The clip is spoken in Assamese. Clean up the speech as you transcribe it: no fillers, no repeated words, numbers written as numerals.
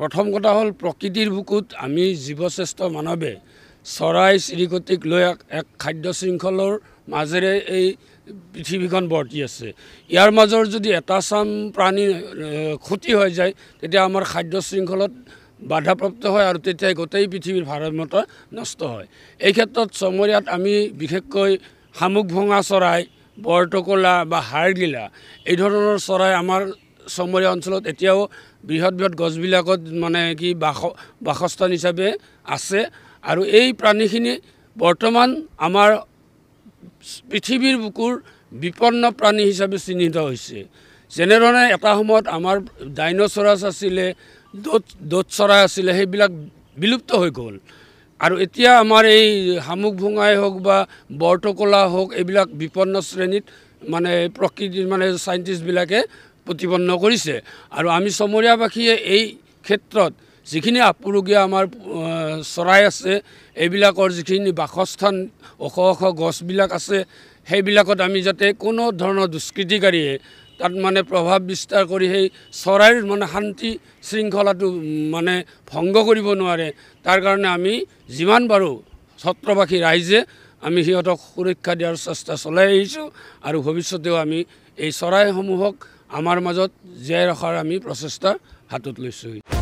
প্ৰথম কথা হ'ল প্ৰকৃতিৰ বুকুত আমি জীৱশ্ৰেষ্ঠ মানৱে চৰাই চিৰিকটিক লৈ এক খাদ্য শৃংখলৰ মাজেৰে এই পৃথিৱীখন বৰ্তি আছে। ইয়াৰ মাজৰ যদি এটা চাম প্ৰাণী ক্ষতি হৈ যায় তেতিয়া আমাৰ খাদ্য শৃংখলত বাধাপ্ৰাপ্ত হয় আৰু তেতিয়া গোটেই পৃথিৱীৰ ভাৰসাম্যতা নষ্ট হয়। এই ক্ষেত্ৰত চমৰীয়াত আমি বিশেষকৈ শামুক ভঙা চৰাই, বৰটোকোলা বা হাড়গিলা এই ধৰণৰ চৰাই আমাৰ চমৰীয়া অঞ্চলত এতিয়াও বৃহৎ বৃহৎ গছবিলাকত মানে কি বাসস্থান হিচাপে আছে আৰু এই প্ৰাণীখিনি বৰ্তমান আমাৰ পৃথিৱীৰ বুকুৰ বিপন্ন প্ৰাণী হিচাপে চিহ্নিত হৈছে। যেনেধৰণে এটা সময়ত আমাৰ ডাইন'চৰাছ আছিলে, দোত চৰাই আছিলে, সেইবিলাক বিলুপ্ত হৈ গ'ল আৰু এতিয়া আমাৰ এই শামুক ভঙাই হওক বা বৰটোকোলা হওক এইবিলাক বিপন্ন শ্ৰেণীত মানে প্ৰকৃতিৰ মানে চাইণ্টিষ্টবিলাকে প্ৰতিপন্ন কৰিছে আৰু আমি চমৰীয়াবাসীয়ে এই ক্ষেত্ৰত যিখিনি আপুৰুগীয়া আমাৰ চৰাই আছে এইবিলাকৰ যিখিনি বাসস্থান ওখ ওখ গছবিলাক আছে সেইবিলাকত আমি যাতে কোনো ধৰণৰ দুষ্কৃতিকাৰীয়ে তাত মানে প্ৰভাৱ বিস্তাৰ কৰি সেই চৰাইৰ মানে শান্তি শৃংখলাটো মানে ভংগ কৰিব নোৱাৰে তাৰ কাৰণে আমি যিমান পাৰোঁ সত্ৰবাসী ৰাইজে আমি সিহঁতক সুৰক্ষা দিয়াৰ চেষ্টা চলাই আহিছোঁ আৰু ভৱিষ্যতেও আমি এই চৰাইসমূহক আমাৰ মাজত জীয়াই ৰখাৰ আমি প্ৰচেষ্টা হাতত লৈছোঁ।